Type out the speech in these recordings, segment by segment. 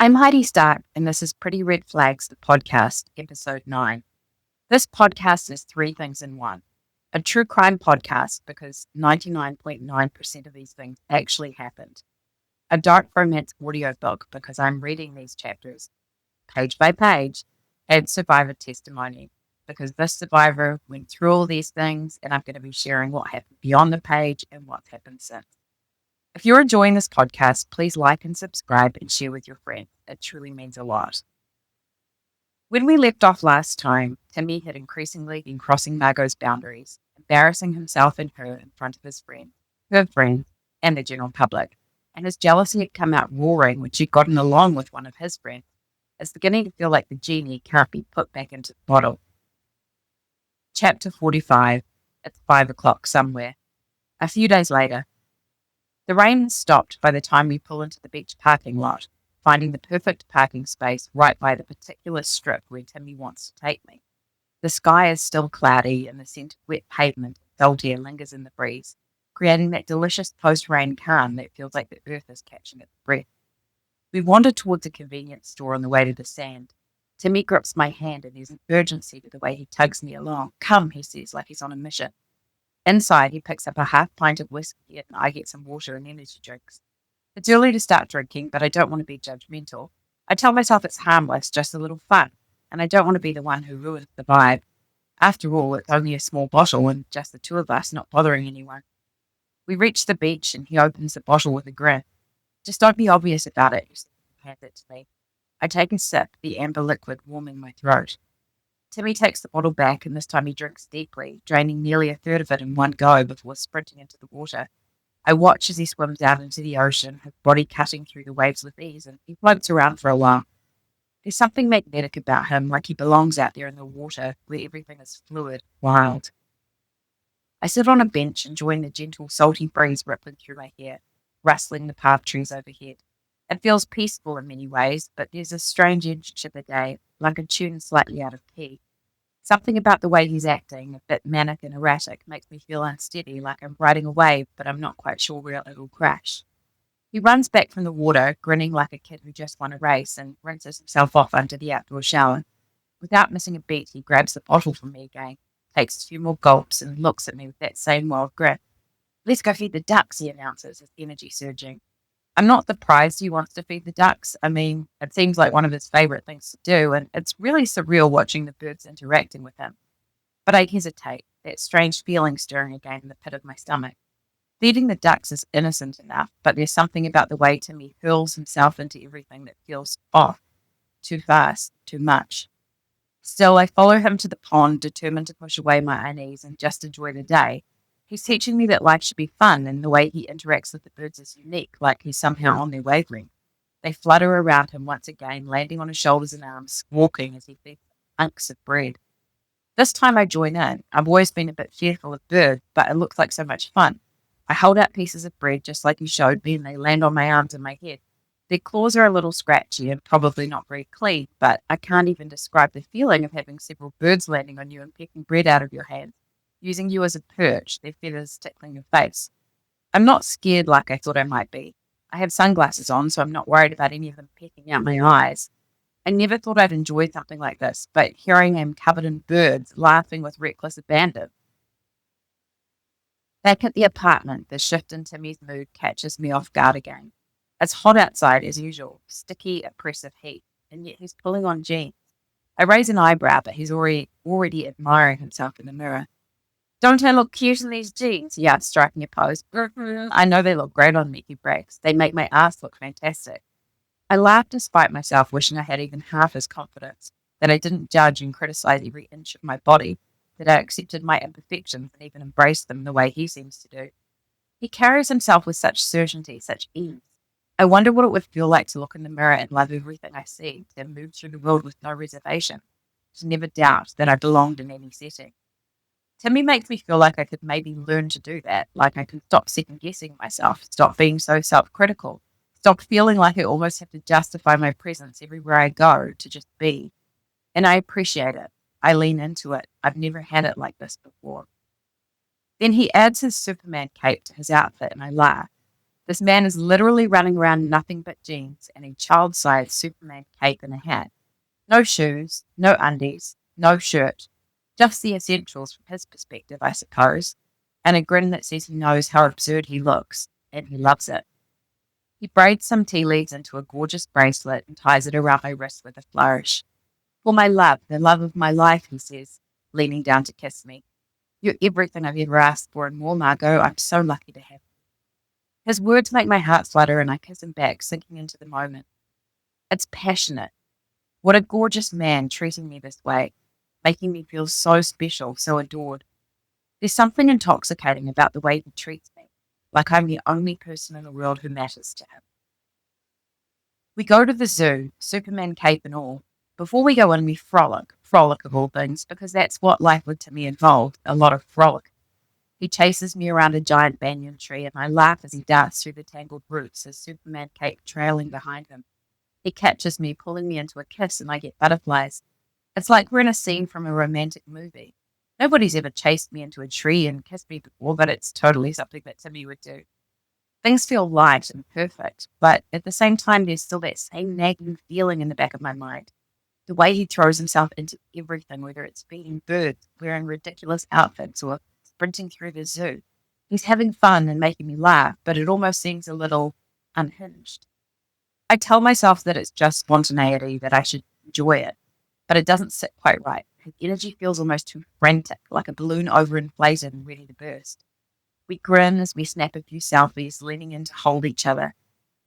I'm Heidi Stark, and this is Pretty Red Flags, the podcast, episode 9. This podcast is three things in one. A true crime podcast, because 99.9% of these things actually happened. A dark romance audiobook, because I'm reading these chapters page by page. And survivor testimony, because this survivor went through all these things, and I'm going to be sharing what happened beyond the page and what's happened since. If you're enjoying this podcast, please like and subscribe and share with your friends. It truly means a lot. When we left off last time, Timmy had increasingly been crossing Margot's boundaries, embarrassing himself and her in front of his friends, her friends, and the general public. And his jealousy had come out roaring when she'd gotten along with one of his friends. It's beginning to feel like the genie can't be put back into the bottle. Chapter 45. It's 5 o'clock somewhere. A few days later. The rain has stopped by the time we pull into the beach parking lot, finding the perfect parking space right by the particular strip where Timmy wants to take me. The sky is still cloudy and the scent of wet pavement and salt air lingers in the breeze, creating that delicious post-rain calm that feels like the earth is catching its breath. We wander towards a convenience store on the way to the sand. Timmy grips my hand and there's an urgency to the way he tugs me along. Come, he says, like he's on a mission. Inside, he picks up a half pint of whiskey and I get some water and energy drinks. It's early to start drinking, but I don't want to be judgmental. I tell myself it's harmless, just a little fun, and I don't want to be the one who ruins the vibe. After all, it's only a small bottle and just the two of us, not bothering anyone. We reach the beach and he opens the bottle with a grin. Just don't be obvious about it, he hands it to me. I take a sip, the amber liquid warming my throat. Timmy takes the bottle back, and this time he drinks deeply, draining nearly a third of it in one go before sprinting into the water. I watch as he swims out into the ocean, his body cutting through the waves with ease, and he floats around for a while. There's something magnetic about him, like he belongs out there in the water, where everything is fluid, wild. I sit on a bench, enjoying the gentle, salty breeze rippling through my hair, rustling the palm trees overhead. It feels peaceful in many ways, but there's a strange edge to the day, like a tune slightly out of key. Something about the way he's acting, a bit manic and erratic, makes me feel unsteady, like I'm riding a wave, but I'm not quite sure where it'll crash. He runs back from the water, grinning like a kid who just won a race, and rinses himself off under the outdoor shower. Without missing a beat, he grabs the bottle from me again, takes a few more gulps, and looks at me with that same wild grin. Let's go feed the ducks, he announces, his energy surging. I'm not surprised he wants to feed the ducks. I mean, it seems like one of his favorite things to do, and it's really surreal watching the birds interacting with him. But I hesitate, that strange feeling stirring again in the pit of my stomach. Feeding the ducks is innocent enough, but there's something about the way Timmy hurls himself into everything that feels off, too fast, too much. Still, I follow him to the pond, determined to push away my unease and just enjoy the day. He's teaching me that life should be fun, and the way he interacts with the birds is unique, like he's somehow on their wavelength. They flutter around him once again, landing on his shoulders and arms, squawking as he feeds hunks of bread. This time I join in. I've always been a bit fearful of birds, but it looks like so much fun. I hold out pieces of bread just like he showed me, and they land on my arms and my head. Their claws are a little scratchy and probably not very clean, but I can't even describe the feeling of having several birds landing on you and pecking bread out of your hands, using you as a perch, their feathers tickling your face. I'm not scared like I thought I might be. I have sunglasses on, so I'm not worried about any of them pecking out my eyes. I never thought I'd enjoy something like this, but here I am covered in birds, laughing with reckless abandon. Back at the apartment, the shift in Timmy's mood catches me off guard again. It's hot outside as usual, sticky, oppressive heat, and yet he's pulling on jeans. I raise an eyebrow, but he's already admiring himself in the mirror. Don't I look cute in these jeans? He asks, striking a pose. I know they look great on me, he brags. They make my ass look fantastic. I laugh despite myself, wishing I had even half his confidence, that I didn't judge and criticize every inch of my body, that I accepted my imperfections and even embraced them the way he seems to do. He carries himself with such certainty, such ease. I wonder what it would feel like to look in the mirror and love everything I see, to move through the world with no reservation, to never doubt that I belonged in any setting. Timmy makes me feel like I could maybe learn to do that, like I could stop second-guessing myself, stop being so self-critical, stop feeling like I almost have to justify my presence everywhere I go to just be. And I appreciate it. I lean into it. I've never had it like this before. Then he adds his Superman cape to his outfit and I laugh. This man is literally running around nothing but jeans and a child-sized Superman cape and a hat. No shoes, no undies, no shirt. Just the essentials from his perspective, I suppose. And a grin that says he knows how absurd he looks, and he loves it. He braids some tea leaves into a gorgeous bracelet and ties it around my wrist with a flourish. For my love, the love of my life, he says, leaning down to kiss me. You're everything I've ever asked for and more, Margot. I'm so lucky to have you. His words make my heart flutter and I kiss him back, sinking into the moment. It's passionate. What a gorgeous man treating me this way, making me feel so special, so adored. There's something intoxicating about the way he treats me, like I'm the only person in the world who matters to him. We go to the zoo, Superman cape and all. Before we go in, we frolic of all things, because that's what life with Timmy involved, a lot of frolic. He chases me around a giant banyan tree, and I laugh as he darts through the tangled roots, his Superman cape trailing behind him. He catches me, pulling me into a kiss, and I get butterflies. It's like we're in a scene from a romantic movie. Nobody's ever chased me into a tree and kissed me before, but it's totally something that Timmy would do. Things feel light and perfect, but at the same time, there's still that same nagging feeling in the back of my mind. The way he throws himself into everything, whether it's feeding birds, wearing ridiculous outfits, or sprinting through the zoo. He's having fun and making me laugh, but it almost seems a little unhinged. I tell myself that it's just spontaneity, that I should enjoy it, but it doesn't sit quite right. His energy feels almost too frantic, like a balloon overinflated and ready to burst. We grin as we snap a few selfies, leaning in to hold each other.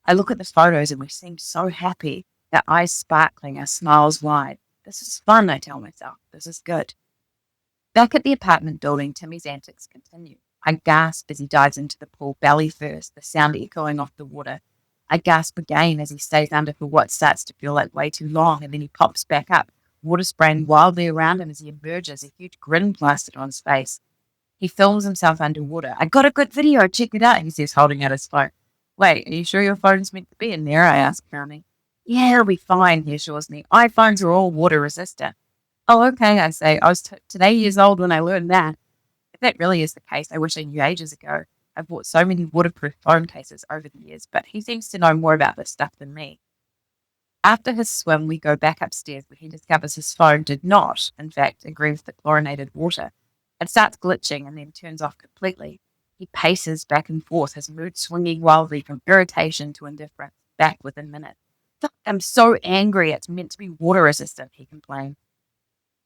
I look at the photos and we seem so happy, our eyes sparkling, our smiles wide. This is fun, I tell myself. This is good. Back at the apartment building, Timmy's antics continue. I gasp as he dives into the pool, belly first, the sound echoing off the water. I gasp again as he stays under for what starts to feel like way too long, and then he pops back up, water spraying wildly around him as he emerges, a huge grin plastered on his face. He films himself underwater. I got a good video, check it out, he says, holding out his phone. Wait, are you sure your phone's meant to be in there? I ask, frowning. Yeah, it'll be fine, he assures me. iPhones are all water resistant. Oh, okay, I say. I was today years old when I learned that. If that really is the case, I wish I knew ages ago. I've bought so many waterproof phone cases over the years, but he seems to know more about this stuff than me. After his swim, we go back upstairs where he discovers his phone did not, in fact, agree with the chlorinated water. It starts glitching and then turns off completely. He paces back and forth, his mood swinging wildly from irritation to indifference, back within minutes. Fuck, I'm so angry, it's meant to be water resistant, he complained.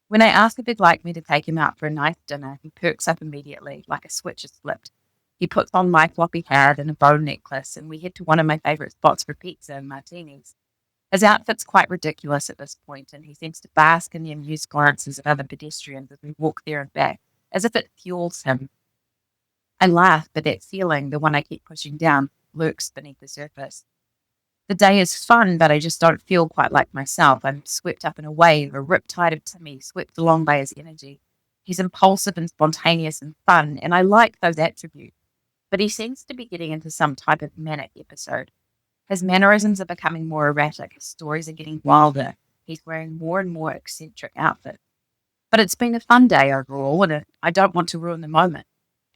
When I ask if he'd like me to take him out for a nice dinner, he perks up immediately, like a switch is flipped. He puts on my floppy hat and a bow necklace, and we head to one of my favourite spots for pizza and martinis. His outfit's quite ridiculous at this point, and he seems to bask in the amused glances of other pedestrians as we walk there and back, as if it fuels him. I laugh, but that feeling, the one I keep pushing down, lurks beneath the surface. The day is fun, but I just don't feel quite like myself. I'm swept up in a wave, a riptide of Timmy, swept along by his energy. He's impulsive and spontaneous and fun, and I like those attributes. But he seems to be getting into some type of manic episode. His mannerisms are becoming more erratic, his stories are getting wilder. He's wearing more and more eccentric outfits. But it's been a fun day overall, and I don't want to ruin the moment.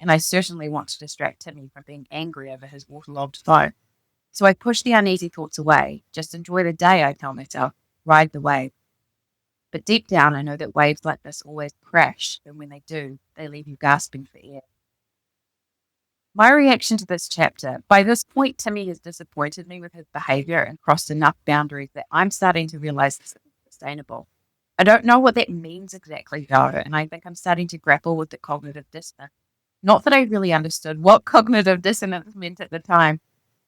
And I certainly want to distract Timmy from being angry over his waterlogged phone. So I push the uneasy thoughts away. Just enjoy the day, I tell myself. Ride the wave. But deep down, I know that waves like this always crash, and when they do, they leave you gasping for air. My reaction to this chapter: by this point, Timmy has disappointed me with his behavior and crossed enough boundaries that I'm starting to realize this isn't sustainable. I don't know what that means exactly, though, and I think I'm starting to grapple with the cognitive dissonance. Not that I really understood what cognitive dissonance meant at the time.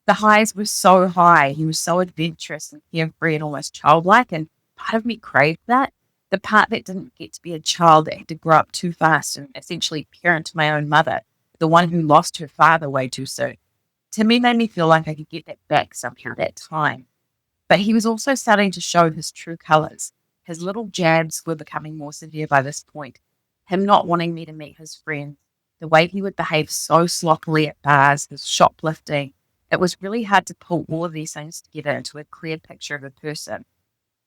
The highs were so high. He was so adventurous and carefree and almost childlike, and part of me craved that. The part that didn't get to be a child, that had to grow up too fast and essentially parent my own mother, the one who lost her father way too soon. To me, made me feel like I could get that back somehow, that time. But he was also starting to show his true colours. His little jabs were becoming more severe by this point. Him not wanting me to meet his friends, the way he would behave so sloppily at bars, his shoplifting. It was really hard to pull all of these things together into a clear picture of a person,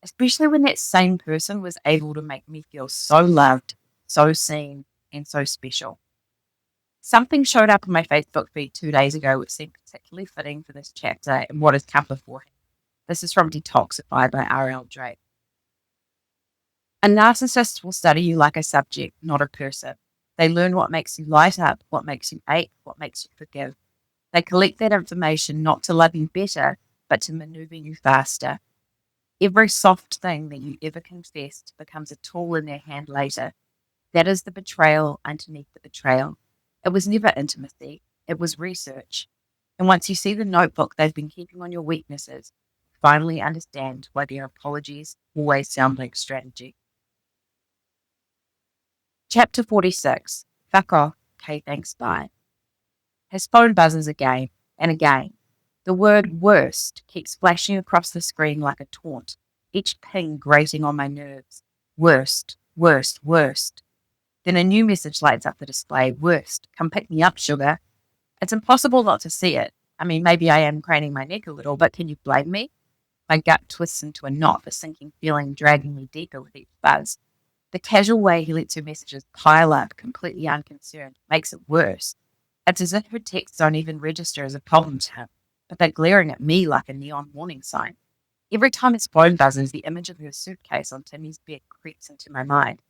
especially when that same person was able to make me feel so loved, so seen, and so special. Something showed up on my Facebook feed 2 days ago which seemed particularly fitting for this chapter and what has come before him. This is from Detoxify by R.L. Drake. A narcissist will study you like a subject, not a person. They learn what makes you light up, what makes you ache, what makes you forgive. They collect that information not to love you better, but to maneuver you faster. Every soft thing that you ever confessed becomes a tool in their hand later. That is the betrayal underneath the betrayal. It was never intimacy, it was research. And once you see the notebook they've been keeping on your weaknesses, you finally understand why their apologies always sound like strategy. Chapter 46. Fuck off. Okay, thanks, bye. His phone buzzes again and again. The word worst keeps flashing across the screen like a taunt, each ping grating on my nerves. Worst, worst, worst. Then a new message lights up the display. Worst. Come pick me up, sugar. It's impossible not to see it. I mean, maybe I am craning my neck a little, but can you blame me? My gut twists into a knot, a sinking feeling dragging me deeper with each buzz. The casual way he lets her messages pile up, completely unconcerned, makes it worse. It's as if her texts don't even register as a problem to him, but they're glaring at me like a neon warning sign. Every time his phone buzzes, the image of her suitcase on Timmy's bed creeps into my mind.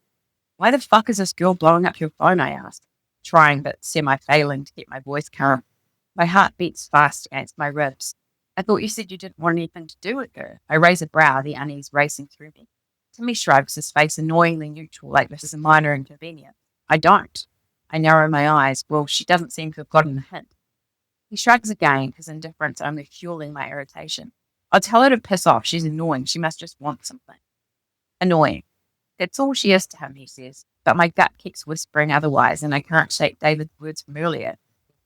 Why the fuck is this girl blowing up your phone, I asked, trying but semi-failing to keep my voice calm. My heart beats fast against my ribs. I thought you said you didn't want anything to do with her. I raise a brow, the unease racing through me. Timmy shrugs, his face annoyingly neutral, like this is a minor inconvenience. I don't. I narrow my eyes. Well, she doesn't seem to have gotten the hint. He shrugs again, his indifference only fueling my irritation. I'll tell her to piss off. She's annoying. She must just want something. Annoying. That's all she is to him, he says. But my gut keeps whispering otherwise, and I can't shake David's words from earlier.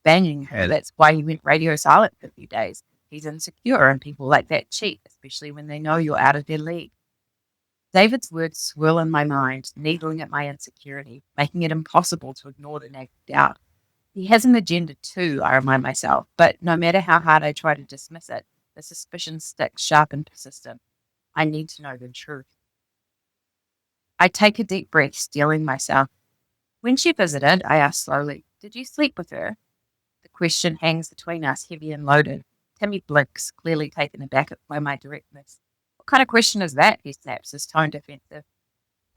Banging her, that's why he went radio silent for a few days. He's insecure, and people like that cheat, especially when they know you're out of their league. David's words swirl in my mind, needling at my insecurity, making it impossible to ignore the nagging doubt. He has an agenda too, I remind myself, but no matter how hard I try to dismiss it, the suspicion sticks sharp and persistent. I need to know the truth. I take a deep breath, steeling myself. When she visited, I asked slowly, did you sleep with her? The question hangs between us, heavy and loaded. Timmy blinks, clearly taken aback by my directness. What kind of question is that? He snaps, his tone defensive.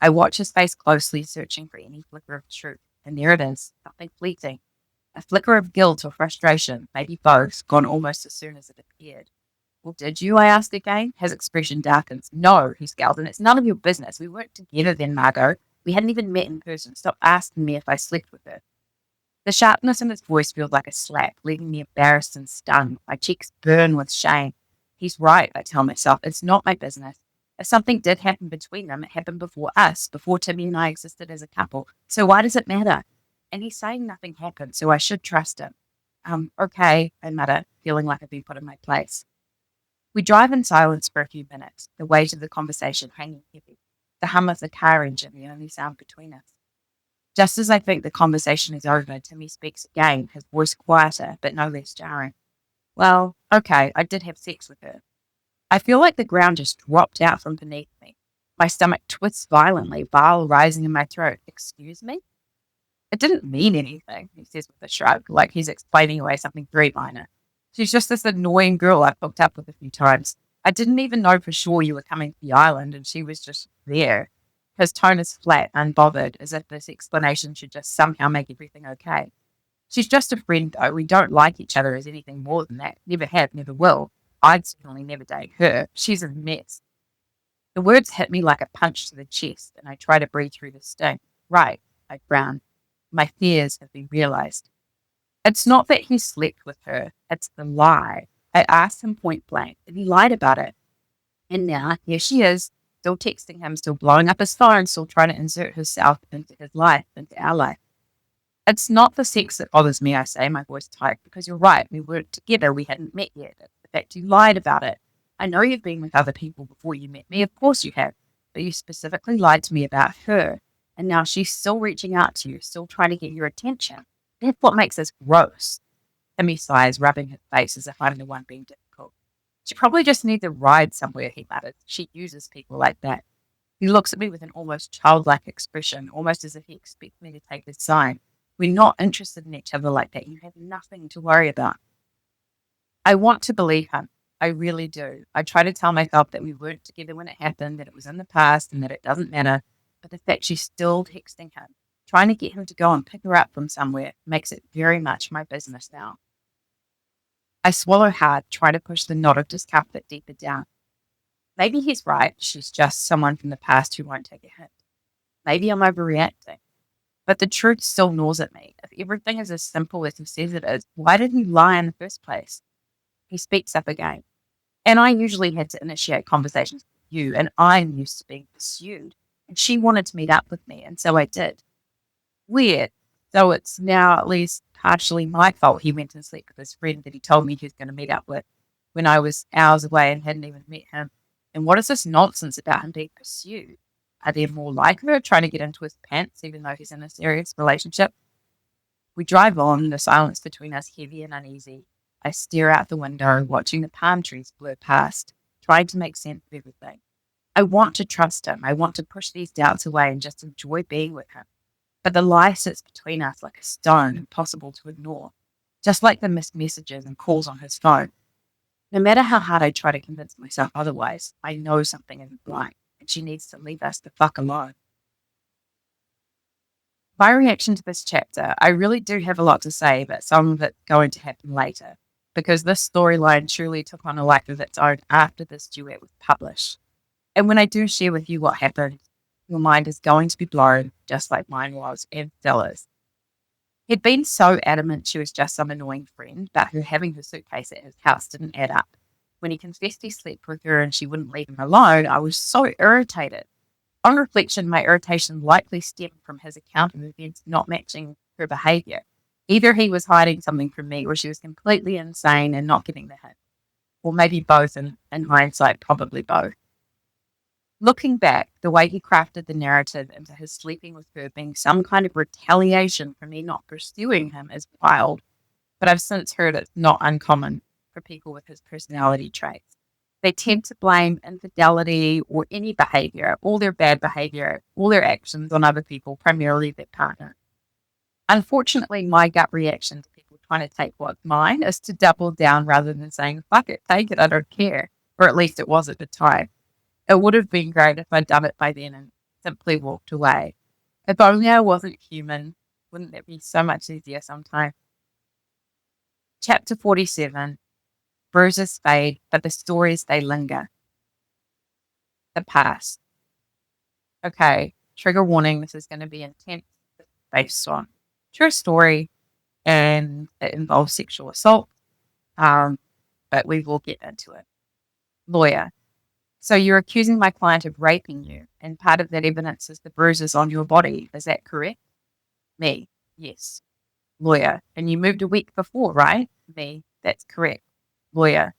I watch his face closely, searching for any flicker of truth. And there it is, something fleeting. A flicker of guilt or frustration, maybe both, gone almost as soon as it appeared. Well, did you? I asked again. His expression darkens. No, he scowled, and it's none of your business. We weren't together then, Margot. We hadn't even met in person. Stop asking me if I slept with her. The sharpness in his voice feels like a slap, leaving me embarrassed and stunned. My cheeks burn with shame. He's right, I tell myself. It's not my business. If something did happen between them, it happened before us, before Timmy and I existed as a couple. So why does it matter? And he's saying nothing happened, so I should trust him. Okay, I mutter, feeling like I've been put in my place. We drive in silence for a few minutes, the weight of the conversation hanging heavy, the hum of the car engine the only sound between us. Just as I think the conversation is over, Timmy speaks again, his voice quieter, but no less jarring. Well, okay, I did have sex with her. I feel like the ground just dropped out from beneath me. My stomach twists violently, bile rising in my throat. Excuse me? It didn't mean anything, he says with a shrug, like he's explaining away something very minor. She's just this annoying girl I've hooked up with a few times. I didn't even know for sure you were coming to the island, and she was just there. His tone is flat, unbothered, as if this explanation should just somehow make everything okay. She's just a friend, though. We don't like each other as anything more than that. Never have, never will. I'd certainly never date her. She's a mess. The words hit me like a punch to the chest, and I try to breathe through the sting. Right, I frown. My fears have been realized. It's not that he slept with her. It's the lie. I asked him point blank, and he lied about it. And now, here she is, still texting him, still blowing up his phone, still trying to insert herself into his life, into our life. It's not the sex that bothers me, I say, my voice tight, because you're right, we weren't together, we hadn't met yet. It's the fact you lied about it. I know you've been with other people before you met me, of course you have, but you specifically lied to me about her, and now she's still reaching out to you, still trying to get your attention. That's what makes this gross. Timmy sighs, rubbing his face as if I'm the one being difficult. She probably just needs a ride somewhere, he mutters. She uses people like that. He looks at me with an almost childlike expression, almost as if he expects me to take his sign. We're not interested in each other like that. You have nothing to worry about. I want to believe him. I really do. I try to tell myself that we weren't together when it happened, that it was in the past and that it doesn't matter. But the fact she's still texting him, trying to get him to go and pick her up from somewhere, makes it very much my business now. I swallow hard, trying to push the knot of discomfort deeper down. Maybe he's right. She's just someone from the past who won't take a hint. Maybe I'm overreacting. But the truth still gnaws at me. If everything is as simple as he says it is, why did he lie in the first place? He speaks up again. And I usually had to initiate conversations with you, and I'm used to being pursued. And she wanted to meet up with me, and so I did. Weird. So it's now at least partially my fault he went and slept with his friend that he told me he was going to meet up with when I was hours away and hadn't even met him. And what is this nonsense about him being pursued? Are there more like her trying to get into his pants even though he's in a serious relationship? We drive on, the silence between us heavy and uneasy. I stare out the window, watching the palm trees blur past, trying to make sense of everything. I want to trust him. I want to push these doubts away and just enjoy being with him. But the lie sits between us like a stone, impossible to ignore, just like the missed messages and calls on his phone. No matter how hard I try to convince myself otherwise, I know something isn't right, and she needs to leave us the fuck alone. My reaction to this chapter, I really do have a lot to say, but some of it's going to happen later, because this storyline truly took on a life of its own after this duet was published. And when I do share with you what happened, your mind is going to be blown, just like mine was, and still is. He'd been so adamant she was just some annoying friend, but her having her suitcase at his house didn't add up. When he confessed he slept with her and she wouldn't leave him alone, I was so irritated. On reflection, my irritation likely stemmed from his account of events not matching her behaviour. Either he was hiding something from me or she was completely insane and not getting the hint. Or maybe both, and in hindsight, probably both. Looking back, the way he crafted the narrative into his sleeping with her being some kind of retaliation for me not pursuing him is wild, but I've since heard it's not uncommon for people with his personality traits. They tend to blame infidelity or any behavior, all their bad behavior, all their actions on other people, primarily their partner. Unfortunately, my gut reaction to people trying to take what's mine is to double down rather than saying, fuck it, take it, I don't care. Or at least it was at the time. It would have been great if I'd done it by then and simply walked away. If only I wasn't human, wouldn't that be so much easier sometime? Chapter 47. Bruises fade, but the stories, they linger. The past. Okay, trigger warning, this is going to be intense based on true story and it involves sexual assault, but we will get into it. Lawyer. So you're accusing my client of raping you, and part of that evidence is the bruises on your body. Is that correct? Me. Yes. Lawyer. And you moved a week before, right? Me. That's correct. Lawyer.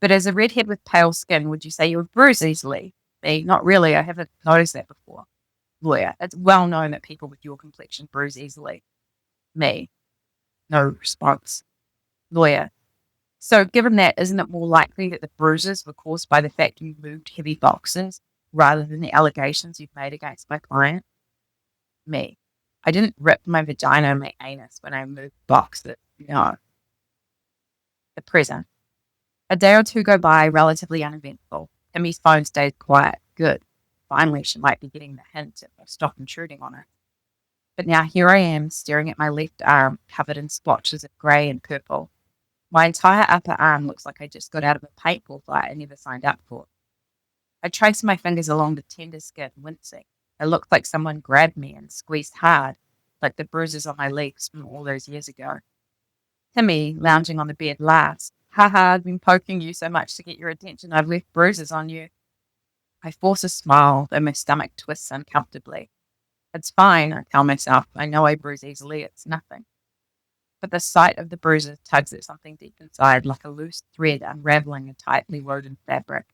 But as a redhead with pale skin, would you say you were bruised easily? Me. Not really. I haven't noticed that before. Lawyer. It's well known that people with your complexion bruise easily. Me. No response. Lawyer. So given that, isn't it more likely that the bruises were caused by the fact you moved heavy boxes rather than the allegations you've made against my client? Me. I didn't rip my vagina and my anus when I moved boxes. No. The present. A day or two go by, relatively uneventful. Timmy's phone stays quiet. Good. Finally, she might be getting the hint if I stop intruding on her. But now here I am, staring at my left arm, covered in splotches of grey and purple. My entire upper arm looks like I just got out of a paintball fight I never signed up for. I trace my fingers along the tender skin, wincing. It looks like someone grabbed me and squeezed hard, like the bruises on my legs from all those years ago. Timmy, lounging on the bed, laughs. Ha ha, I've been poking you so much to get your attention, I've left bruises on you. I force a smile, though my stomach twists uncomfortably. It's fine, I tell myself. I know I bruise easily, it's nothing. But the sight of the bruises tugs at something deep inside, like a loose thread unraveling a tightly woven fabric.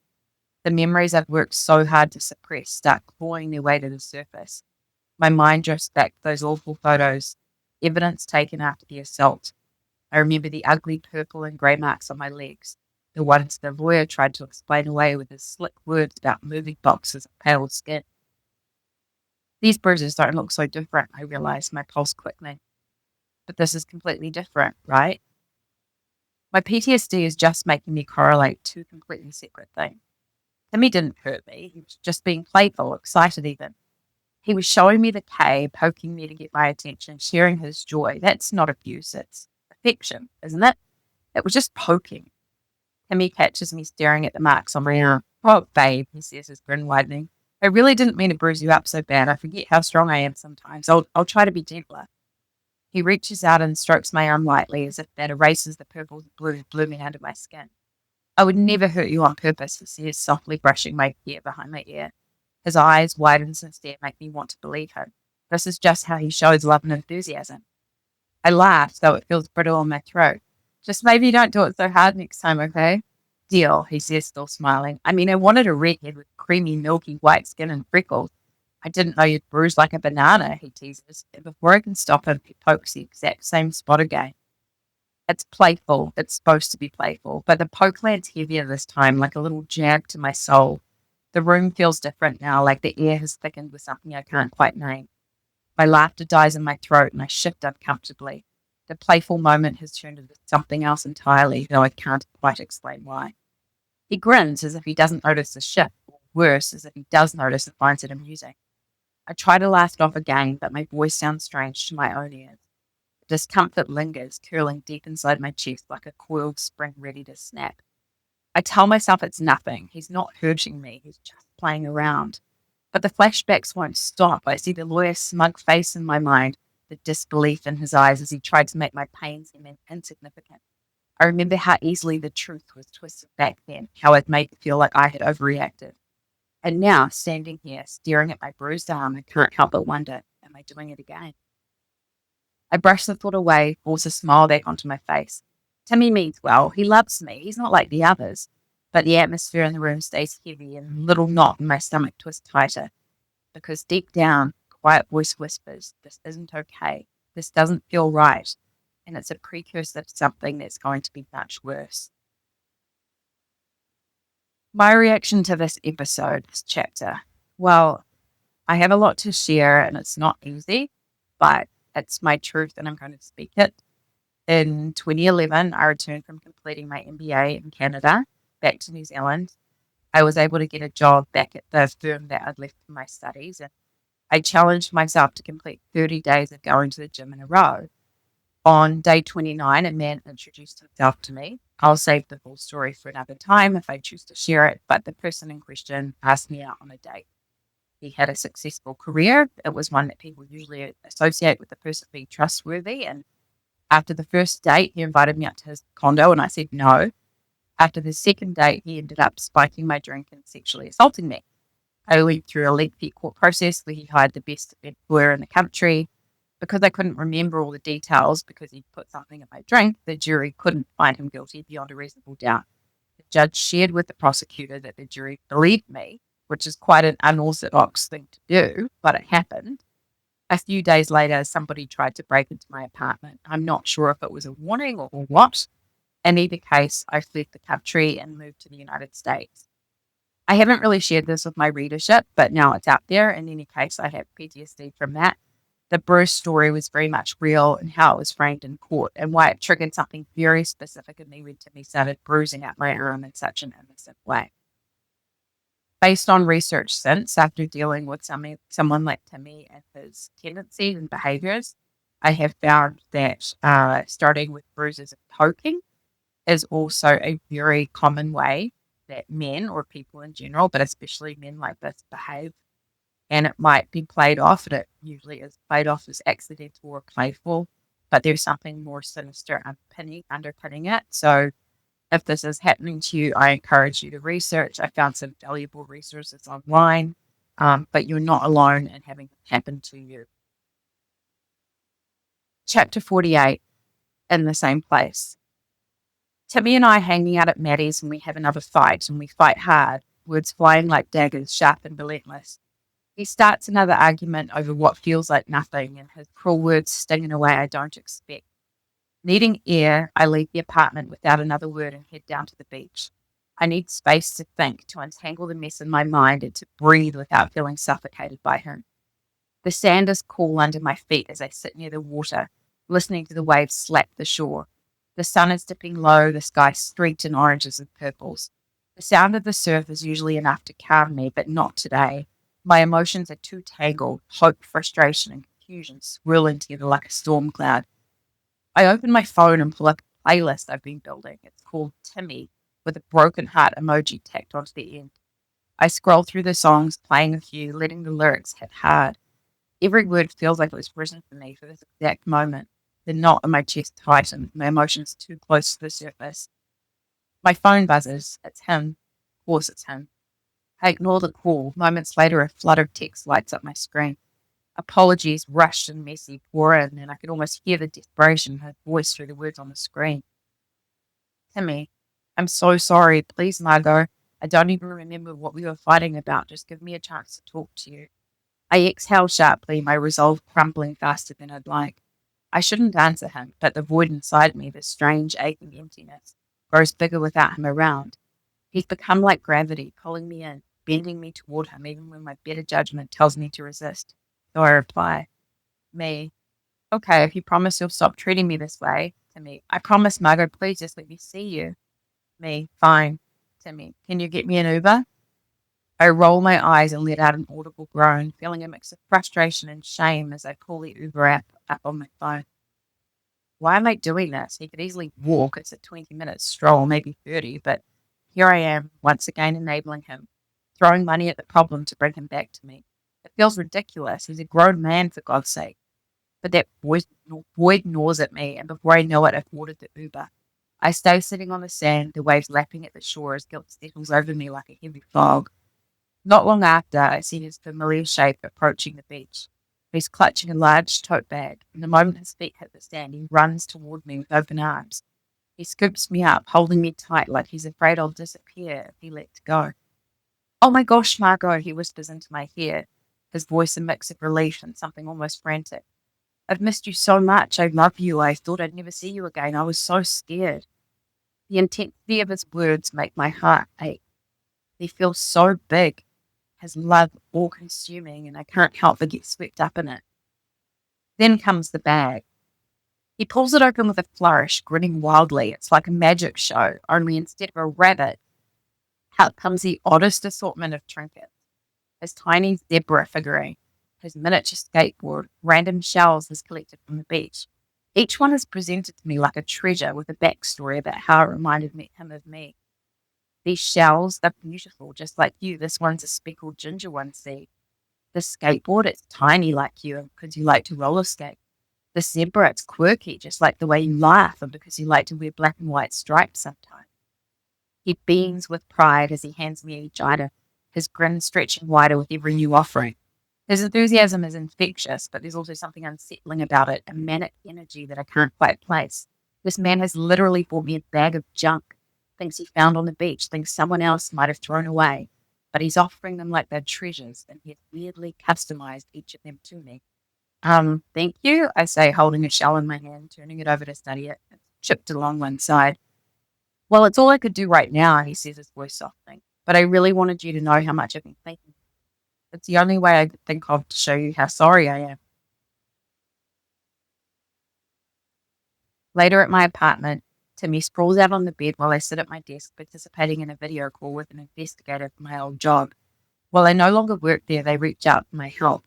The memories I've worked so hard to suppress start clawing their way to the surface. My mind drifts back to those awful photos, evidence taken after the assault. I remember the ugly purple and grey marks on my legs, the ones the lawyer tried to explain away with his slick words about moving boxes of pale skin. These bruises don't look so different, I realised, my pulse quickening. But this is completely different, right? My PTSD is just making me correlate two completely separate things. Timmy didn't hurt me. He was just being playful, excited even. He was showing me the K, poking me to get my attention, sharing his joy. That's not abuse, it's affection, isn't it? It was just poking. Timmy catches me staring at the marks on my arm. Oh, babe, he says, his grin widening. I really didn't mean to bruise you up so bad. I forget how strong I am sometimes. I'll try to be gentler. He reaches out and strokes my arm lightly as if that erases the purple blue blooming under my skin. I would never hurt you on purpose, he says, softly brushing my hair behind my ear. His eyes widen and stare make me want to believe him. This is just how he shows love and enthusiasm. I laugh, though it feels brittle in my throat. Just maybe don't do it so hard next time, okay? Deal, he says, still smiling. I mean, I wanted a redhead with creamy, milky white skin and freckles. I didn't know you'd bruise like a banana, he teases. And before I can stop him, he pokes the exact same spot again. It's playful. It's supposed to be playful, but the poke lands heavier this time, like a little jab to my soul. The room feels different now, like the air has thickened with something I can't quite name. My laughter dies in my throat and I shift uncomfortably. The playful moment has turned into something else entirely, though I can't quite explain why. He grins as if he doesn't notice the shift, or worse, as if he does notice and finds it amusing. I try to laugh it off again, but my voice sounds strange to my own ears. Discomfort lingers, curling deep inside my chest like a coiled spring ready to snap. I tell myself it's nothing. He's not hurting me. He's just playing around. But the flashbacks won't stop. I see the lawyer's smug face in my mind, the disbelief in his eyes as he tried to make my pain seem insignificant. I remember how easily the truth was twisted back then, how it made me feel like I had overreacted. And now, standing here, staring at my bruised arm, I can't help but wonder, am I doing it again? I brush the thought away, force a smile back onto my face. Timmy means well. He loves me. He's not like the others. But the atmosphere in the room stays heavy and a little knot in my stomach twists tighter. Because deep down, a quiet voice whispers, this isn't okay. This doesn't feel right. And it's a precursor to something that's going to be much worse. My reaction to this episode, this chapter, well, I have a lot to share and it's not easy, but it's my truth and I'm going to speak it. In 2011, I returned from completing my MBA in Canada back to New Zealand. I was able to get a job back at the firm that I'd left for my studies, and I challenged myself to complete 30 days of going to the gym in a row. On day 29, a man introduced himself to me. I'll save the full story for another time if I choose to share it, but the person in question asked me out on a date. He had a successful career. It was one that people usually associate with the person being trustworthy. And after the first date, he invited me up to his condo and I said no. After the second date, he ended up spiking my drink and sexually assaulting me. I went through a lengthy court process where he hired the best lawyer in the country. Because I couldn't remember all the details because he put something in my drink, the jury couldn't find him guilty beyond a reasonable doubt. The judge shared with the prosecutor that the jury believed me, which is quite an unorthodox thing to do, but it happened. A few days later, somebody tried to break into my apartment. I'm not sure if it was a warning or what. In either case, I fled the country and moved to the United States. I haven't really shared this with my readership, but now it's out there. In any case, I have PTSD from that. The Bruce story was very much real and how it was framed in court and why it triggered something very specific in me when Timmy started bruising up my arm in such an innocent way. Based on research since, after dealing with someone like Timmy and his tendencies and behaviors, I have found that starting with bruises and poking is also a very common way that men or people in general, but especially men like this, behave. And it might be played off, and it usually is played off as accidental or playful, but there's something more sinister underpinning it. So if this is happening to you, I encourage you to research. I found some valuable resources online, but you're not alone in having it happen to you. Chapter 48, in the same place. Timmy and I hanging out at Maddie's and we have another fight, and we fight hard, words flying like daggers, sharp and relentless. He starts another argument over what feels like nothing, and his cruel words sting in a way I don't expect. Needing air, I leave the apartment without another word and head down to the beach. I need space to think, to untangle the mess in my mind, and to breathe without feeling suffocated by him. The sand is cool under my feet as I sit near the water. listening to the waves slap the shore. The sun is dipping low, the sky streaked in oranges and purples. The sound of the surf is usually enough to calm me, but not today. My emotions are too tangled. Hope, frustration, and confusion swirling together like a storm cloud. I open my phone and pull up a playlist I've been building. It's called Timmy, with a broken heart emoji tacked onto the end. I scroll through the songs, playing a few, letting the lyrics hit hard. Every word feels like it was written for me for this exact moment. The knot in my chest tightens, my emotions too close to the surface. My phone buzzes. It's him. Of course it's him. I ignore the call. Moments later, a flood of text lights up my screen. Apologies, rushed and messy, pour in, and I could almost hear the desperation in her voice through the words on the screen. Timmy, I'm so sorry. Please, Margot. I don't even remember what we were fighting about. Just give me a chance to talk to you. I exhale sharply, my resolve crumbling faster than I'd like. I shouldn't answer him, but the void inside me, the strange, aching emptiness, grows bigger without him around. He's become like gravity, pulling me in, bending me toward him, even when my better judgment tells me to resist. So I reply, me, okay, if you promise you'll stop treating me this way, to me, I promise, Margot, please just let me see you. Me, fine. To me, can you get me an Uber? I roll my eyes and let out an audible groan, feeling a mix of frustration and shame as I pull the Uber app up on my phone. Why am I doing this? He could easily walk. It's a 20-minute stroll, maybe 30, but here I am, once again enabling him, throwing money at the problem to bring him back to me. It feels ridiculous. He's a grown man, for God's sake. But that void gnaws at me, and before I know it, I've ordered the Uber. I stay sitting on the sand, the waves lapping at the shore as guilt settles over me like a heavy fog. Not long after, I see his familiar shape approaching the beach. He's clutching a large tote bag, and the moment his feet hit the sand, he runs toward me with open arms. He scoops me up, holding me tight like he's afraid I'll disappear if he lets go. Oh my gosh, Margot, he whispers into my ear, his voice a mix of relief and something almost frantic. I've missed you so much. I love you. I thought I'd never see you again. I was so scared. The intensity of his words make my heart ache. They feel so big, his love all-consuming, and I can't help but get swept up in it. Then comes the bag. He pulls it open with a flourish, grinning wildly. It's like a magic show, only instead of a rabbit, out comes the oddest assortment of trinkets. His tiny zebra figurine, his miniature skateboard, random shells he's collected from the beach. Each one is presented to me like a treasure with a backstory about how it reminded him of me. These shells are beautiful, just like you. This one's a speckled ginger one, see? The skateboard, it's tiny like you because you like to roller skate. The zebra, it's quirky, just like the way you laugh and because you like to wear black and white stripes sometimes. He beams with pride as he hands me each item, his grin stretching wider with every new offering. His enthusiasm is infectious, but there's also something unsettling about it, a manic energy that I can't quite place. This man has literally bought me a bag of junk, things he found on the beach, things someone else might have thrown away, but he's offering them like they're treasures, and he's weirdly customized each of them to me. Thank you, I say, holding a shell in my hand, turning it over to study it. It's chipped along one side. Well, it's all I could do right now, he says, his voice softening, but I really wanted you to know how much I've been thinking. It's the only way I could think of to show you how sorry I am. Later at my apartment, Timmy sprawls out on the bed while I sit at my desk participating in a video call with an investigator from my old job. While I no longer work there, they reach out for my help.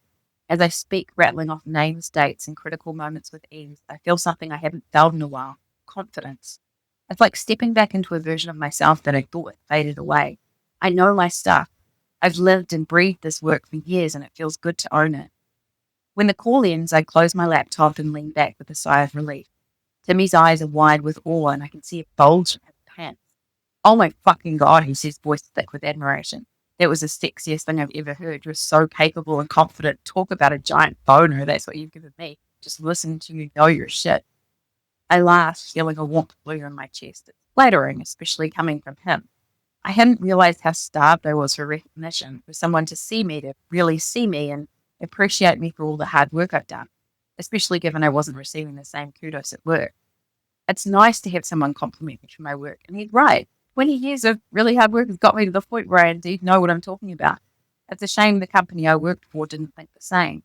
As I speak, rattling off names, dates, and critical moments with ease, I feel something I haven't felt in a while, confidence. It's like stepping back into a version of myself that I thought had faded away. I know my stuff. I've lived and breathed this work for years, and it feels good to own it. When the call ends, I close my laptop and lean back with a sigh of relief. Timmy's eyes are wide with awe, and I can see a bulge in his pants. Oh my fucking God, he says, voice thick with admiration. That was the sexiest thing I've ever heard. You're so capable and confident. Talk about a giant boner. That's what you've given me. Just listen to you know your shit. I laugh, feeling a warmth blur in my chest. It's flattering, especially coming from him. I hadn't realized how starved I was for recognition, for someone to see me, to really see me and appreciate me for all the hard work I've done, especially given I wasn't receiving the same kudos at work. It's nice to have someone compliment me for my work, and he's right. 20 years of really hard work has got me to the point where I indeed know what I'm talking about. It's a shame the company I worked for didn't think the same.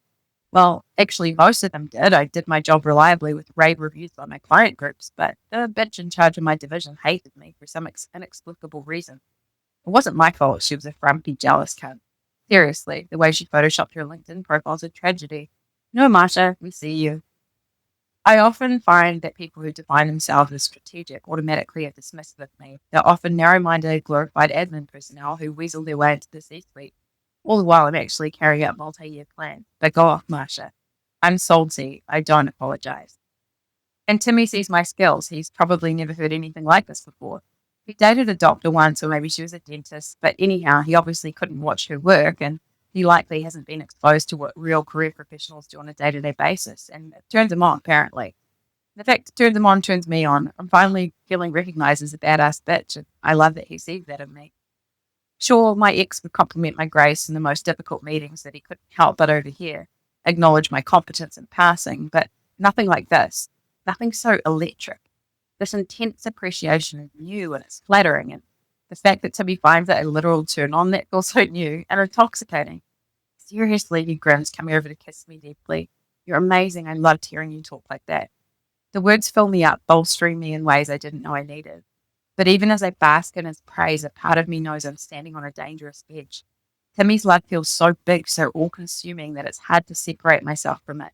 Well, actually, most of them did. I did my job reliably with rave reviews by my client groups, but the bitch in charge of my division hated me for some inexplicable reason. It wasn't my fault. She was a frumpy, jealous cunt. Seriously, the way she photoshopped her LinkedIn profile is a tragedy. No, Marsha, we see you. I often find that people who define themselves as strategic automatically are dismissive of me. They're often narrow-minded, glorified admin personnel who weasel their way into the C-suite. All the while, I'm actually carrying out multi-year plans. But go off, Marsha. I'm salty. I don't apologize. And Timmy sees my skills. He's probably never heard anything like this before. He dated a doctor once, or maybe she was a dentist, but anyhow, he obviously couldn't watch her work, and he likely hasn't been exposed to what real career professionals do on a day-to-day basis, and it turns him on, apparently. The fact it turns him on turns me on. I'm finally feeling recognized as a badass bitch, and I love that he sees that in me. Sure, my ex would compliment my grace in the most difficult meetings that he couldn't help but overhear, acknowledge my competence in passing, but nothing like this. Nothing so electric. This intense appreciation is new and it's flattering, and the fact that Timmy finds it a literal turn on, that's also new and intoxicating. Seriously, he grins, coming over to kiss me deeply. You're amazing. I loved hearing you talk like that. The words fill me up, bolstering me in ways I didn't know I needed. But even as I bask in his praise, a part of me knows I'm standing on a dangerous edge. Timmy's love feels so big, so all-consuming that it's hard to separate myself from it.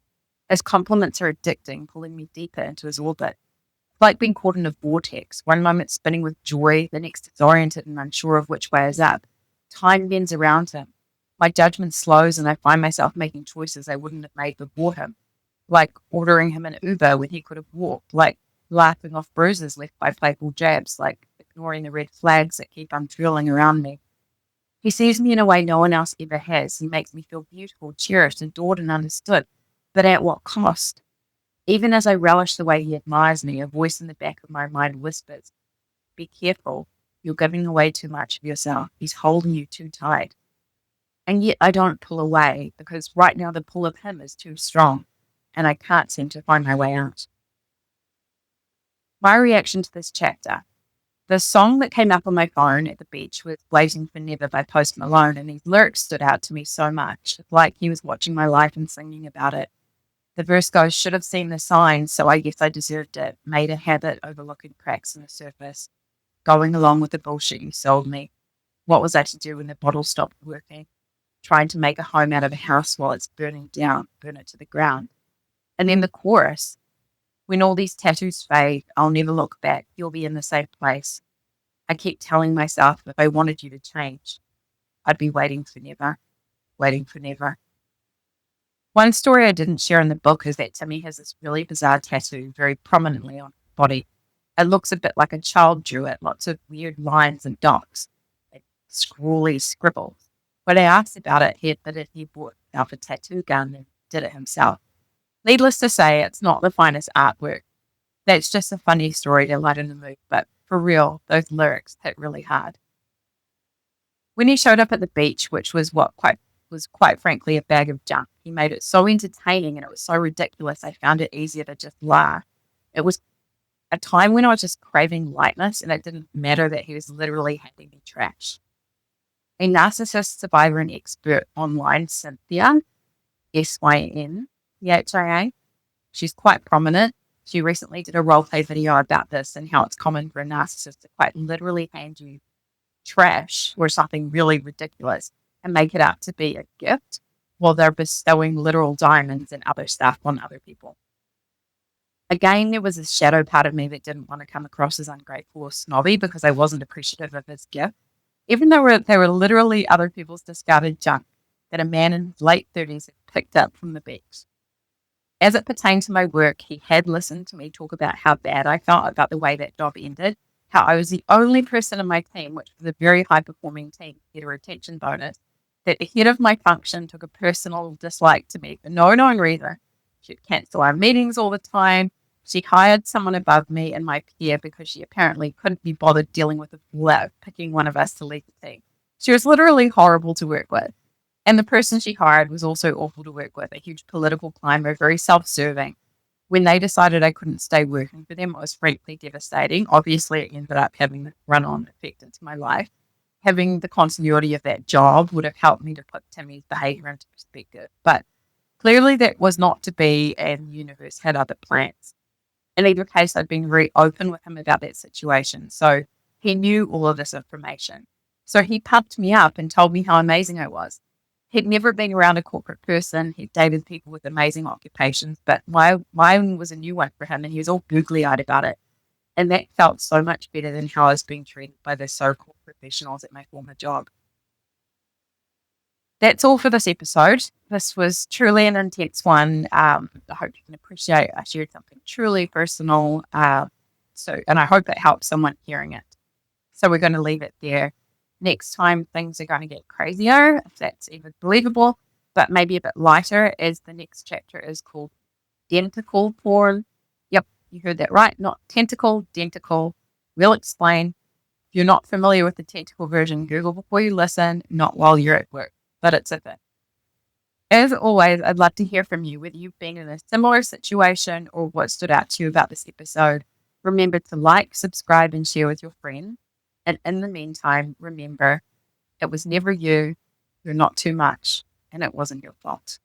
His compliments are addicting, pulling me deeper into his orbit. It's like being caught in a vortex, one moment spinning with joy, the next disoriented and unsure of which way is up. Time bends around him. My judgment slows and I find myself making choices I wouldn't have made before him, like ordering him an Uber when he could have walked, like laughing off bruises left by playful jabs, like ignoring the red flags that keep unfurling around me. He sees me in a way no one else ever has. He makes me feel beautiful, cherished, adored, and understood. But at what cost? Even as I relish the way he admires me, a voice in the back of my mind whispers, be careful. You're giving away too much of yourself. He's holding you too tight. And yet I don't pull away because right now the pull of him is too strong and I can't seem to find my way out. My reaction to this chapter. The song that came up on my phone at the beach was Waiting for Never by Post Malone, and these lyrics stood out to me so much, like he was watching my life and singing about it. The verse goes, should have seen the signs, so I guess I deserved it. Made a habit overlooking cracks in the surface. Going along with the bullshit you sold me. What was I to do when the bottle stopped working? Trying to make a home out of a house while it's burning down, burn it to the ground. And then the chorus. When all these tattoos fade, I'll never look back. You'll be in the same place. I keep telling myself if I wanted you to change, I'd be waiting for never, waiting for never. One story I didn't share in the book is that Timmy has this really bizarre tattoo very prominently on his body. It looks a bit like a child drew it, lots of weird lines and dots, like scrawly scribbles. When I asked about it, he admitted he bought himself a tattoo gun and did it himself. Needless to say, it's not the finest artwork. That's just a funny story to lighten the mood, but for real, those lyrics hit really hard. When he showed up at the beach, which was quite frankly a bag of junk, he made it so entertaining and it was so ridiculous I found it easier to just laugh. It was a time when I was just craving lightness and it didn't matter that he was literally handing me trash. A narcissist survivor and expert online, Cynthia, S1E10, she's quite prominent. She recently did a roleplay video about this and how it's common for a narcissist to quite literally hand you trash or something really ridiculous and make it out to be a gift while they're bestowing literal diamonds and other stuff on other people. Again, there was a shadow part of me that didn't want to come across as ungrateful or snobby because I wasn't appreciative of his gift, even though they were literally other people's discarded junk that a man in his late 30s had picked up from the beach. As it pertained to my work, he had listened to me talk about how bad I felt about the way that job ended, how I was the only person in my team, which was a very high-performing team, get a retention bonus, that the head of my function took a personal dislike to me for no known reason. She'd cancel our meetings all the time. She hired someone above me and my peer because she apparently couldn't be bothered dealing with the fallout of picking one of us to lead the team. She was literally horrible to work with. And the person she hired was also awful to work with, a huge political climber, very self-serving. When they decided I couldn't stay working for them, it was frankly devastating. Obviously, it ended up having a run-on effect into my life. Having the continuity of that job would have helped me to put Timmy's behavior into perspective. But Clearly, that was not to be, and the universe had other plans. In either case, I'd been very open with him about that situation. So he knew all of this information. So he pumped me up and told me how amazing I was. He'd never been around a corporate person. He'd dated people with amazing occupations, but mine was a new one for him, and he was all googly eyed about it. And that felt so much better than how I was being treated by the so called professionals at my former job. That's all for this episode. This was truly an intense one. I hope you can appreciate I shared something truly personal. And I hope it helps someone hearing it. So we're going to leave it there. Next time, things are going to get crazier, if that's even believable, but maybe a bit lighter, as the next chapter is called Denticle Porn. Yep, you heard that right. Not tentacle, denticle. We'll explain. If you're not familiar with the tentacle version, Google before you listen, not while you're at work, but it's a thing. As always, I'd love to hear from you, whether you've been in a similar situation or what stood out to you about this episode. Remember to like, subscribe, and share with your friends. And in the meantime, remember, it was never you, you're not too much, and it wasn't your fault.